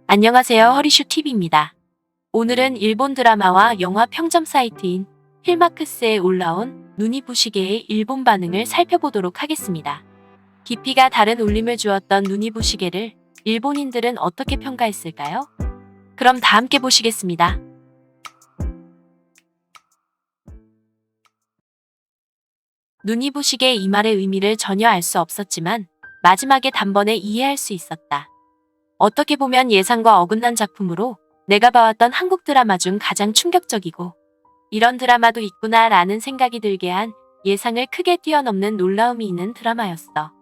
안녕하세요. 허리슈TV입니다. 오늘은 일본 드라마와 영화 평점 사이트인 필마크스에 올라온 눈이 부시게의 일본 반응을 살펴보도록 하겠습니다. 깊이가 다른 울림을 주었던 눈이 부시게를 일본인들은 어떻게 평가했을까요? 그럼 다 함께 보시겠습니다. 눈이 부시게 이 말의 의미를 전혀 알 수 없었지만 마지막에 단번에 이해할 수 있었다. 어떻게 보면 예상과 어긋난 작품으로 내가 봐왔던 한국 드라마 중 가장 충격적이고 이런 드라마도 있구나 라는 생각이 들게 한 예상을 크게 뛰어넘는 놀라움이 있는 드라마였어.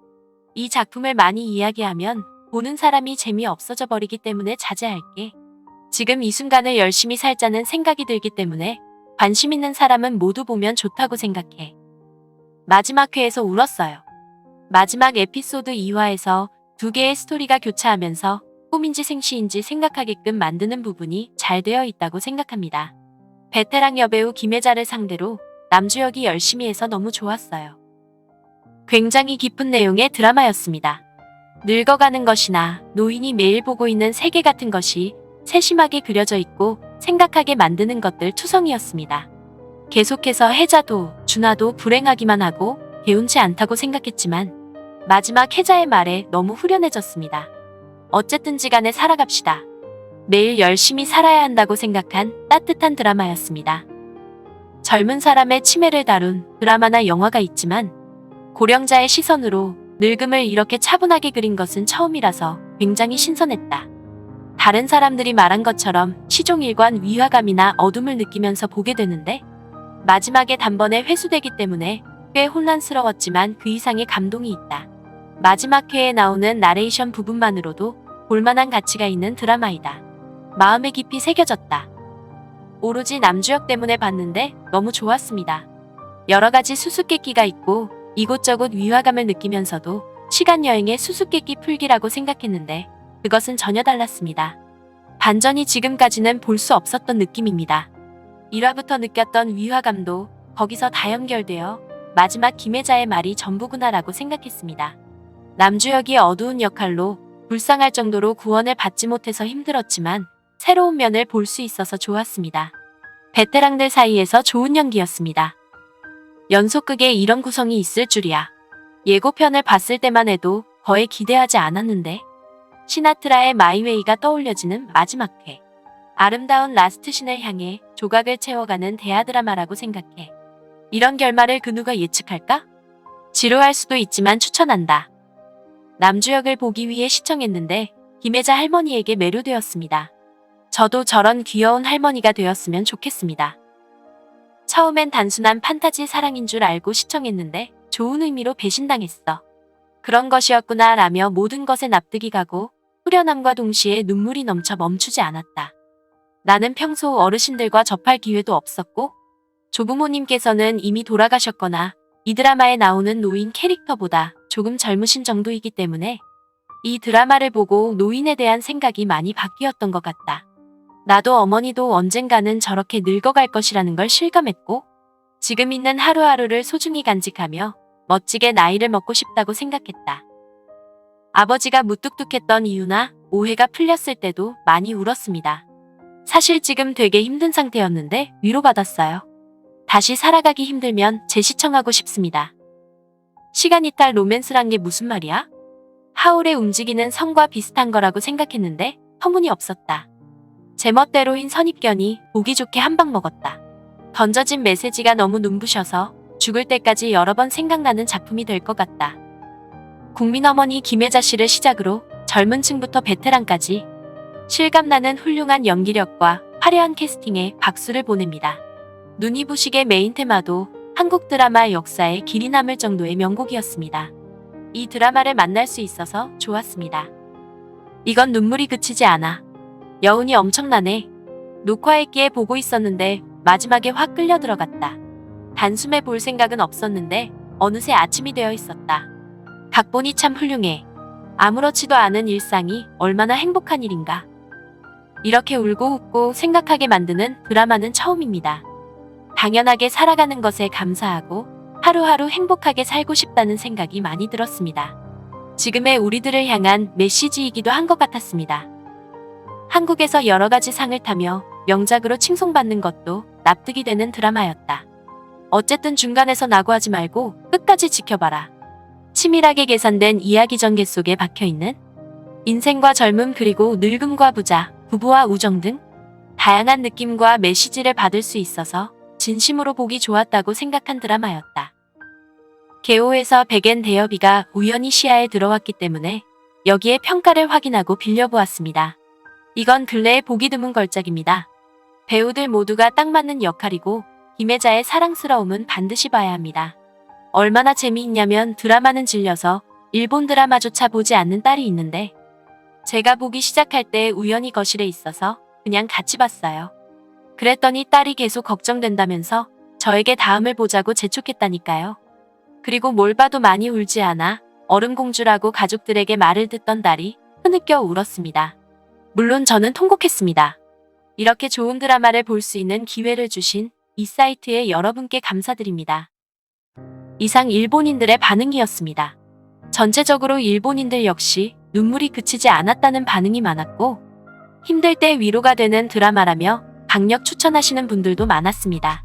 이 작품을 많이 이야기하면 보는 사람이 재미없어져 버리기 때문에 자제할게. 지금 이 순간을 열심히 살자는 생각이 들기 때문에 관심 있는 사람은 모두 보면 좋다고 생각해. 마지막 회에서 울었어요. 마지막 에피소드 2화에서 두 개의 스토리가 교차하면서 꿈인지 생시인지 생각하게끔 만드는 부분이 잘 되어 있다고 생각합니다. 베테랑 여배우 김혜자를 상대로 남주혁이 열심히 해서 너무 좋았어요. 굉장히 깊은 내용의 드라마였습니다. 늙어가는 것이나 노인이 매일 보고 있는 세계 같은 것이 세심하게 그려져 있고 생각하게 만드는 것들 투성이었습니다. 계속해서 혜자도 준하도 불행하기만 하고 개운치 않다고 생각했지만 마지막 혜자의 말에 너무 후련해졌습니다. 어쨌든지 간에 살아갑시다. 매일 열심히 살아야 한다고 생각한 따뜻한 드라마였습니다. 젊은 사람의 치매를 다룬 드라마나 영화가 있지만 고령자의 시선으로 늙음을 이렇게 차분하게 그린 것은 처음이라서 굉장히 신선했다. 다른 사람들이 말한 것처럼 시종일관 위화감이나 어둠을 느끼면서 보게 되는데 마지막에 단번에 회수되기 때문에 꽤 혼란스러웠지만 그 이상의 감동이 있다. 마지막 회에 나오는 나레이션 부분만으로도 볼만한 가치가 있는 드라마이다. 마음에 깊이 새겨졌다. 오로지 남주혁 때문에 봤는데 너무 좋았습니다. 여러 가지 수수께끼가 있고 이곳저곳 위화감을 느끼면서도 시간여행의 수수께끼 풀기라고 생각했는데 그것은 전혀 달랐습니다. 반전이 지금까지는 볼 수 없었던 느낌입니다. 1화부터 느꼈던 위화감도 거기서 다 연결되어 마지막 김혜자의 말이 전부구나라고 생각했습니다. 남주혁이 어두운 역할로 불쌍할 정도로 구원을 받지 못해서 힘들었지만 새로운 면을 볼 수 있어서 좋았습니다. 베테랑들 사이에서 좋은 연기였습니다. 연속극에 이런 구성이 있을 줄이야. 예고편을 봤을 때만 해도 거의 기대하지 않았는데 시나트라의 마이웨이가 떠올려지는 마지막 회. 아름다운 라스트신을 향해 조각을 채워가는 대하드라마라고 생각해. 이런 결말을 그 누가 예측할까? 지루할 수도 있지만 추천한다. 남주혁을 보기 위해 시청했는데 김혜자 할머니에게 매료되었습니다. 저도 저런 귀여운 할머니가 되었으면 좋겠습니다. 처음엔 단순한 판타지 사랑인 줄 알고 시청했는데 좋은 의미로 배신당했어. 그런 것이었구나 라며 모든 것에 납득이 가고 후련함과 동시에 눈물이 넘쳐 멈추지 않았다. 나는 평소 어르신들과 접할 기회도 없었고 조부모님께서는 이미 돌아가셨거나 이 드라마에 나오는 노인 캐릭터보다 조금 젊으신 정도이기 때문에 이 드라마를 보고 노인에 대한 생각이 많이 바뀌었던 것 같다. 나도 어머니도 언젠가는 저렇게 늙어갈 것이라는 걸 실감했고 지금 있는 하루하루를 소중히 간직하며 멋지게 나이를 먹고 싶다고 생각했다. 아버지가 무뚝뚝했던 이유나 오해가 풀렸을 때도 많이 울었습니다. 사실 지금 되게 힘든 상태였는데 위로받았어요. 다시 살아가기 힘들면 재시청하고 싶습니다. 시간 이탈 로맨스란 게 무슨 말이야? 하울의 움직이는 성과 비슷한 거라고 생각했는데 터무니없었다. 제멋대로인 선입견이 보기 좋게 한 방 먹었다. 던져진 메시지가 너무 눈부셔서 죽을 때까지 여러 번 생각나는 작품이 될 것 같다. 국민어머니 김혜자 씨를 시작으로 젊은 층부터 베테랑까지 실감나는 훌륭한 연기력과 화려한 캐스팅에 박수를 보냅니다. 눈이 부시게 메인 테마도 한국 드라마 역사에 길이 남을 정도의 명곡이었습니다. 이 드라마를 만날 수 있어서 좋았습니다. 이건 눈물이 그치지 않아. 여운이 엄청나네. 녹화했기에 보고 있었는데 마지막에 확 끌려 들어갔다. 단숨에 볼 생각은 없었는데 어느새 아침이 되어 있었다. 각본이 참 훌륭해. 아무렇지도 않은 일상이 얼마나 행복한 일인가. 이렇게 울고 웃고 생각하게 만드는 드라마는 처음입니다. 당연하게 살아가는 것에 감사하고 하루하루 행복하게 살고 싶다는 생각이 많이 들었습니다. 지금의 우리들을 향한 메시지이기도 한 것 같았습니다. 한국에서 여러 가지 상을 타며 명작으로 칭송받는 것도 납득이 되는 드라마였다. 어쨌든 중간에서 낙오하지 말고 끝까지 지켜봐라. 치밀하게 계산된 이야기 전개 속에 박혀있는 인생과 젊음 그리고 늙음과 부자, 부부와 우정 등 다양한 느낌과 메시지를 받을 수 있어서 진심으로 보기 좋았다고 생각한 드라마였다. 개호에서 백엔 대여비가 우연히 시야에 들어왔기 때문에 여기에 평가를 확인하고 빌려보았습니다. 이건 근래에 보기 드문 걸작입니다. 배우들 모두가 딱 맞는 역할이고 김혜자의 사랑스러움은 반드시 봐야 합니다. 얼마나 재미있냐면 드라마는 질려서 일본 드라마조차 보지 않는 딸이 있는데 제가 보기 시작할 때 우연히 거실에 있어서 그냥 같이 봤어요. 그랬더니 딸이 계속 걱정된다면서 저에게 다음을 보자고 재촉했다니까요. 그리고 뭘 봐도 많이 울지 않아 얼음공주라고 가족들에게 말을 듣던 딸이 흐느껴 울었습니다. 물론 저는 통곡했습니다. 이렇게 좋은 드라마를 볼 수 있는 기회를 주신 이 사이트에 여러분께 감사드립니다. 이상 일본인들의 반응이었습니다. 전체적으로 일본인들 역시 눈물이 그치지 않았다는 반응이 많았고 힘들 때 위로가 되는 드라마라며 강력 추천하시는 분들도 많았습니다.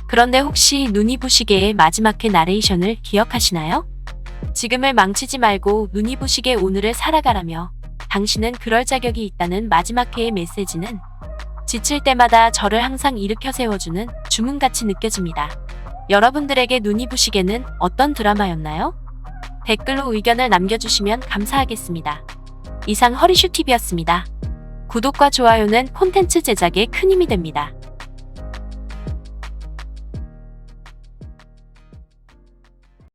그런데 혹시 눈이 부시게의 마지막 회 나레이션을 기억하시나요? 지금을 망치지 말고 눈이 부시게 오늘을 살아가라며 당신은 그럴 자격이 있다는 마지막 회의 메시지는 지칠 때마다 저를 항상 일으켜 세워주는 주문같이 느껴집니다. 여러분들에게 눈이 부시게는 어떤 드라마였나요? 댓글로 의견을 남겨주시면 감사하겠습니다. 이상 허리슈TV였습니다. 구독과 좋아요는 콘텐츠 제작에 큰 힘이 됩니다.